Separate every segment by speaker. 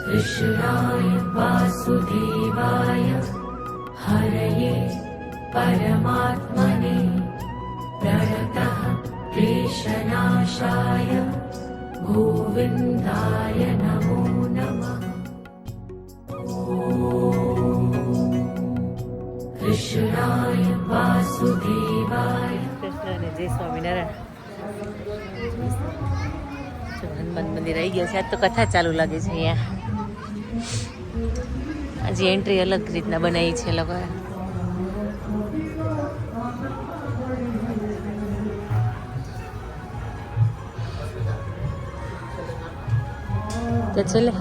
Speaker 1: कृष्णाय वासुदेवाय हरये परमात्मने प्रणतः क्लेशनाशाय गोविन्दाय नमो नमः। कृष्णाय वासुदेवाय।
Speaker 2: કૃષ્ણ જય સ્વામિનારાયણ। હનુમાન મંદિર આવી ગયો છે। આજ તો કથા ચાલુ લાગે છે અહીંયા। હજી એન્ટ્રી અલગ રીતના બનાવી છે લોકોએ। તો છેલ્લે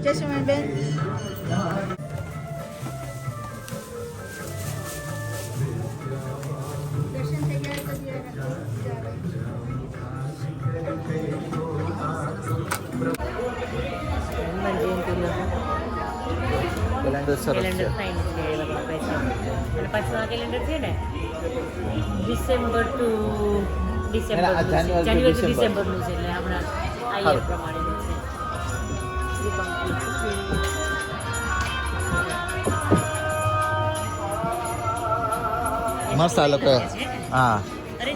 Speaker 3: જય શ્રી બેન દર્શન થઈ ગયા તો
Speaker 2: હનુમાન જયંતીનું કેલેન્ડર ફાઇન છે એ લોકો આપે છે। અને પાછું આ કેલેન્ડર છે ને December to December January to ડિસેમ્બરનું છે। એટલે હમણાં આ યર પ્રમાણેનું છે।
Speaker 4: મસ્ત આ લોકો હા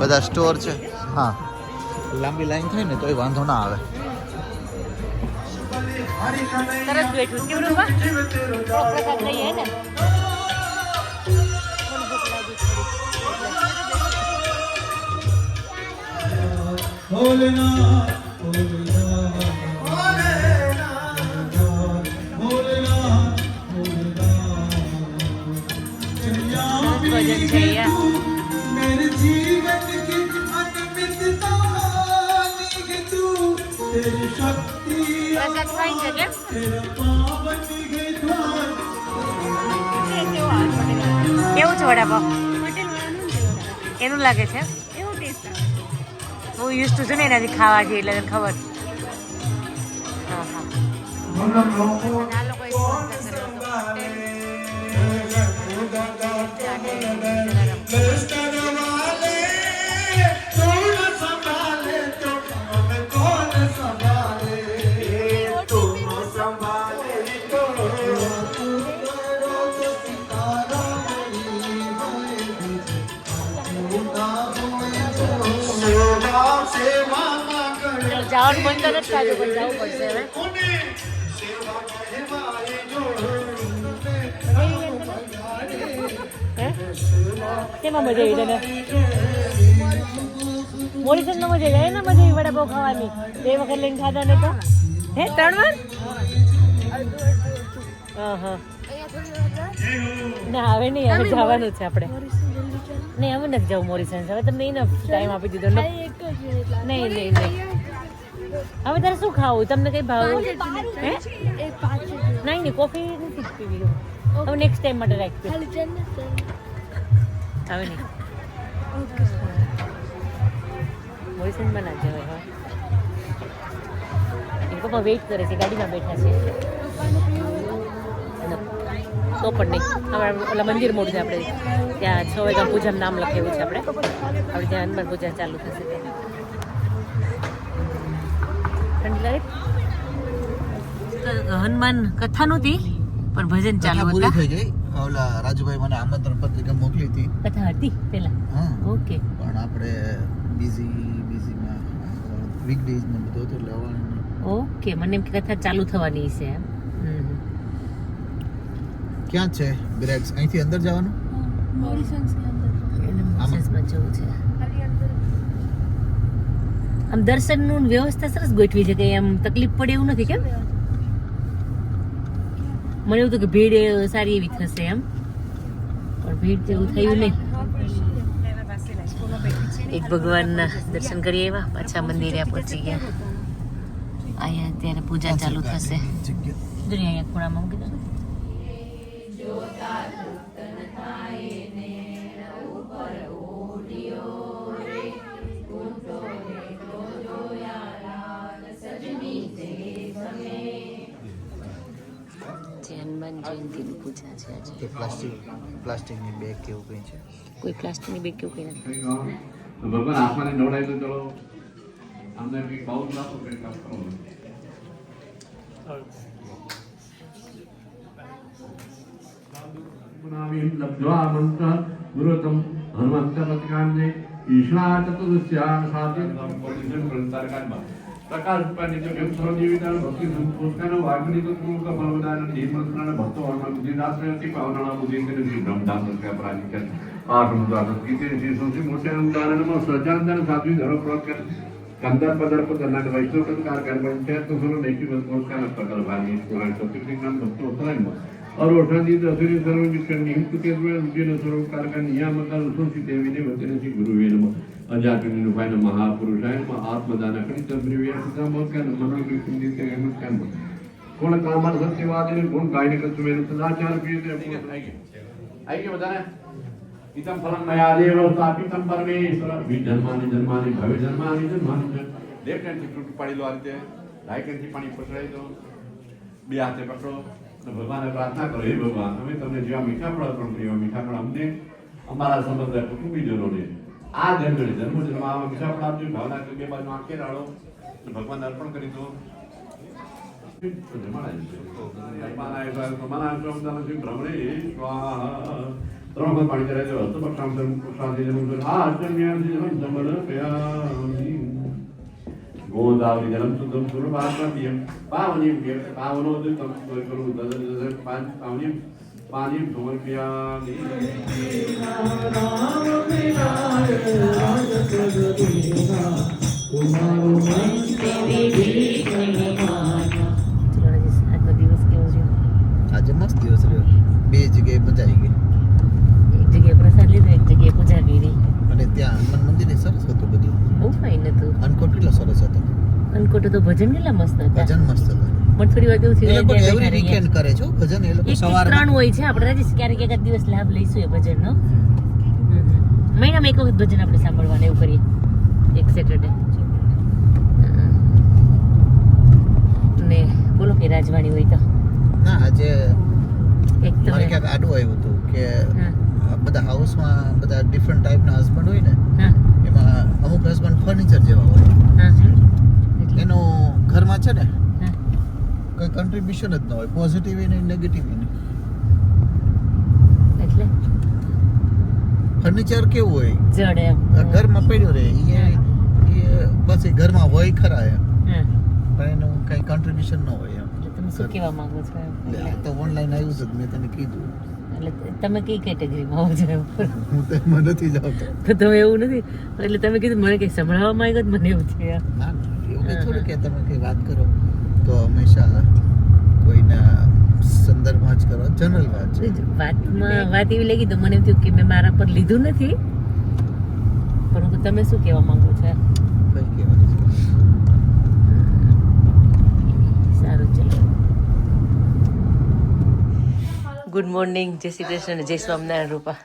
Speaker 4: બધા સ્ટોર છે। હા લાંબી લાઈન થાય ને તોય વાંધો ના આવે।
Speaker 2: સરસ બેઠું કેવું રૂપા પ્રસાદ લઈએ ને ભજન છે પ્રસાદ ફાઈન છે કેમ કેવું છે વડાપાવ એનું લાગે છે
Speaker 3: એવું ટેસ્ટ
Speaker 2: બહુ યુઝ ટુ છે ને એનાથી ખાવા જઈએ એટલે ખબર હા હા આ લોકો જવાનું મન તો નથી થતું પણ જવું પડશે હવે કેમાં મજા આવી તને મોરિસનમાં મજા આવી ને મજા આવી વડાપાવ ખાવાની 2 વખત લઈને ખાધા ને તો હે 3 વાર હા ના હવે નહીં હવે જવાનું છે આપણે નહીં હવે નથી જવું મોરિસન હવે તમને એને ટાઈમ આપી દીધો નહીં હવે તારે શું ખાવું તમને કઈ ભાવ હે નહીં કોફી નથી પીવી હવે નેક્સ્ટ ટાઈમ માટે રાખી હવે નહીં મોરિસનમાં ના જવાય હવે એ પપ્પા વેઇટ કરે છે ગાડીમાં બેઠા છે તો પણ નહીં હવે ઓલા મંદિર મોડું છે આપણે ત્યાં 6 વાગ્યા પૂજાનું નામ લખેલું છે આપણે ત્યાં હનુમાન પૂજા ચાલુ થશે હનુમાન કથા નહોતી પણ ભજન ચાલુ હતા
Speaker 4: થઈ ગઈ ઓલા રાજુભાઈ મને આમંત્રણ પત્રિકા મોકલી હતી
Speaker 2: કથા હતી પહેલા
Speaker 4: હા
Speaker 2: ઓકે
Speaker 4: પણ આપણે બીઝીમાં વીકડેઝ ને બધું તો લેવાનું
Speaker 2: ઓકે મને એમ કે કથા ચાલુ થવાની છે
Speaker 4: ક્યાં છે બ્રેક્સ અહીંથી અંદર જવાનું
Speaker 2: મોરિસન્સમાં જવું છે આમ દર્શનનું વ્યવસ્થા સરસ ગોઠવી છે કે આમ તકલીફ પડે એવું નથી કેમ મને એવું તો કે ભીડ સારી એવી થશે એમ પણ ભીડ જેવું થયું નહીં એક ભગવાનના દર્શન કરી આવ્યા પાછા મંદિરે પહોંચી ગયા અહીંયા અત્યારે પૂજા ચાલુ થશે જોઈએ અહીંયા ખૂણામાં મૂકી દો હનુમાન જયંતીની પૂજા છે આજે
Speaker 4: પ્લાસ્ટિકની બેગ કેવું કંઈ છે
Speaker 2: કોઈ પ્લાસ્ટિકની બેગ કેવું કંઈ નથી
Speaker 5: તો ભગવાન આત્માને નવડાય તો ચલો અમને કંઈક બહુ જ લાગો કંઈક કામ કરો લબ્ધ્વા મંત્ર ગુરુતમ હનુમંત પત્કાંજે ઈશા ચતુર્દશ્યા સાધે પોઝિશન પ્રંતારકારમાં પ્રકાશ પાણી જો કેમ સર્વજીવિતા ભક્તિ સંસ્કારનો વાગ્ની તો પૂર્વ ફલવદાન નિર્મલના ભક્તો હનુમાન ગુજરાતથી પાવનાના બુદ્ધિને શ્રી બ્રહ્મધામ નસ્યા પ્રાચિત આઠમ દ્વારા કીતે શ્રી સંસ્કૃતિ મોટે ઉદાહરણમાં સજાનંદન સાધુ ધરો પ્રોત કંદર પદર પદના વૈષ્ણવ કથકાર કર્મ છે તો સરો લેખી સંસ્કાર પ્રકલ્પ ભાગી સ્વયં સત્યથી નામ ભક્તો ઉતરાયમાં और ओठानी दसरी सर्व विष्णु हिंसुके उज्जैन स्वरूपकार का नियामक अनुसूचित देवी ने वचन श्री गुरुवे नमः अजातनि रूपाय महापुरुषाय नमः आत्मदान करि तद्रिव्य सदा मोक्ष नमः कृष्ण के हेमंत कर्म कोण कामर सत्यवादिने गुण गायने कत्वेन सदाचार प्रिय आई के बताना इतम फलं मया देव स्थापितं परमेश्वर विजन्मानि जन्मानि भवे जन्मानि जन्मानि लेफ्ट हैंड से टूट पड़ी लो आते राइट हैंड से पानी पकड़ाई दो બે હાથે પકડો ભગવાનને પ્રાર્થના કરો હે ભગવાન અમે તમને જેવા મીઠા ફળ અર્પણ કર્યા મીઠા ફળ અમને અમારા સમગ્ર કુટુંબીજનોને આ જન્મે જન્મ આવા મીઠા ફળ આપજો ભાવના કરી બે બાજુ આંખે રાડો ભગવાનને અર્પણ કરી દો ત્રણ પાણી કરે છે गोदावरी जलम शुद्धम सुरभात्म्यम पावनीम पावनोदितं करो दददद पांच पावनीम पानीम समर्पयामि राम विनाय राज जगदीना तुम्हारो मंत्र विघ्नमाना।
Speaker 2: ચલો આજનો દિવસ કેવો રહ્યો?
Speaker 4: આજે મસ્ત દિવસ રહ્યો. બે જગ્યાએ મજા આવી ગઈ.
Speaker 2: એક જગ્યાએ પ્રસાદ લીધો, એક જગ્યાએ પૂજા કરી.
Speaker 4: અને ત્યાં હનુમાન મંદિરે સરસ હતું બધું.
Speaker 2: બહુ ફાઇન હતું.
Speaker 4: અનકોટ કેટલો સરસ હતો.
Speaker 2: અનકોટ તો ભજન કેટલા મસ્ત હતા.
Speaker 4: ભજન મસ્ત હતા.
Speaker 2: પણ થોડી વાર એવું
Speaker 4: એ લોકો
Speaker 2: થયું
Speaker 4: એવરી વીકેન્ડ કરે છે ભજન. એ લોકો સવારમાં
Speaker 2: ત્રણ હોય છે. આપણે રાજેશ ક્યારેક એકાદ દિવસ લાભ લઈશું એ ભજનનો. મહિનામાં એક વખત ભજન આપણે સાંભળવાનું એવું કરીએ, એક સેટરડે. ને બોલો કે રાજવાણી હોય તો
Speaker 4: ના આજે
Speaker 2: એક તો
Speaker 4: મારે ક્યાંક આડું આવ્યું હતું કે
Speaker 2: હા
Speaker 4: બધા હાઉસમાં બધા ડિફરન્ટ ટાઈપના હસબન્ડ હોય ને,
Speaker 2: હા
Speaker 4: એમાં અમુક હસબન્ડ ફર્નિચર જેવા હોય.
Speaker 2: હા
Speaker 4: એનું ઘરમાં છે ને
Speaker 2: હા
Speaker 4: કોઈ કન્ટ્રીબ્યુશન જ ન હોય, પોઝિટિવ નહીં નેગેટિવ નહીં.
Speaker 2: એટલે
Speaker 4: ફર્નિચર કેવું હોય
Speaker 2: જડ એમ.
Speaker 4: ઘરમાં પડ્યું રહે એ બસ એ ઘરમાં હોય ખરા એમ,
Speaker 2: હા
Speaker 4: પણ એનું કઈ કન્ટ્રીબ્યુશન ન હોય એમ.
Speaker 2: એટલે તમે શું કહેવા માંગો છો એમ?
Speaker 4: એટલે આ તો ઓનલાઈન આવ્યું છે મેં તને કીધું.
Speaker 2: એટલે તમે કઈ કેટેગરીમાં આવો છો એમ?
Speaker 4: હું તો એમાં નથી જ આવતો.
Speaker 2: તો તમે એવું નથી, એટલે તમે કીધું મને કઈ સંભળાવવા માંગ્યો મને એવું થયું.
Speaker 4: ના એવું કઈ થોડું કે તમે કઈ વાત કરો તો હંમેશા કોઈના સંદર્ભમાં જ કરો, જનરલ વાત છે.
Speaker 2: વાત એવી લાગી તો મને એમ થયું કે મેં મારા પર લીધું નથી, પરંતુ તમે શું કહેવા માંગો છો?
Speaker 4: કઈ કહેવાનું છે.
Speaker 2: સારું, ચલો. ગુડ મોર્નિંગ, જય શ્રી કૃષ્ણ, જય સ્વામિનારાયણ. રૂપા,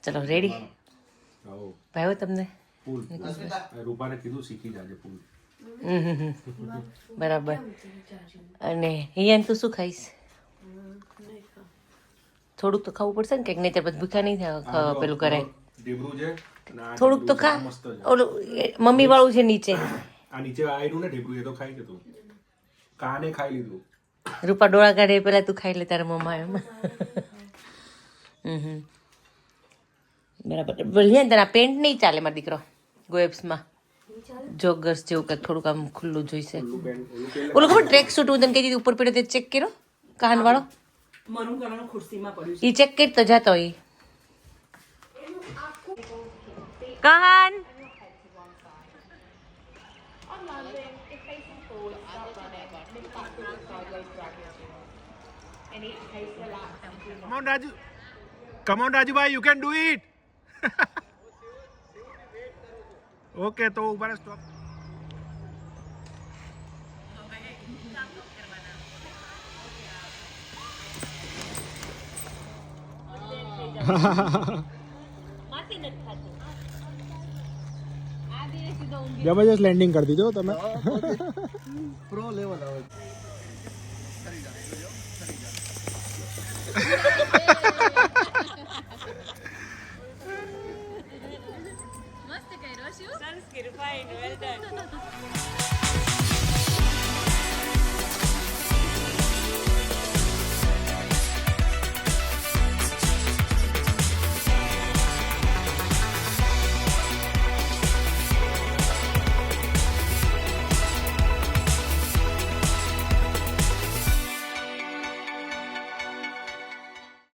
Speaker 2: ચલો રેડી? ભાઈઓ તમને
Speaker 6: રૂપાને કીધું શીખી જાજે પૂલ.
Speaker 2: બરાબર. અને હિયાન તું શું ખાઈશ? થોડુંક તો ખાવું પડશે ને કંઈક, નહીં ત્યારે ભૂખા નહીં થાય. પેલું કરાય
Speaker 6: ઢીબરું છે
Speaker 2: થોડુંક તો ખા. ઓલું મમ્મી વાળું છે નીચે.
Speaker 6: આ નીચે આયરું ને ઢીબરું એ તો ખાઈ કે તું કાને ખાઈ લીધું.
Speaker 2: રૂપા ડોળા કાઢે પેલા તું ખાઈ લે તારા મમ્મા એમ. બરાબર. લિયા તને આ પેન્ટ નહીં ચાલે મારો દીકરો. ગોએબ્સમાં જોગર્સ જેવું કંઈક થોડુંક આમ ખુલ્લું જોઈશે. ઓલું ખબર ટ્રેક સૂટ હું તને કહી દીધી ઉપર પડ્યો તે ચેક કર્યો કાન વાળો? ઈ ચેક કરી તો જાતો હોય કાન.
Speaker 6: Come on, Raju bhai, you can do it. Okay, તો ઉપર સ્ટોપ. જબરજસ્ત લેન્ડિંગ કરી દીધો તમે.
Speaker 4: પ્રો લેવલ આવે.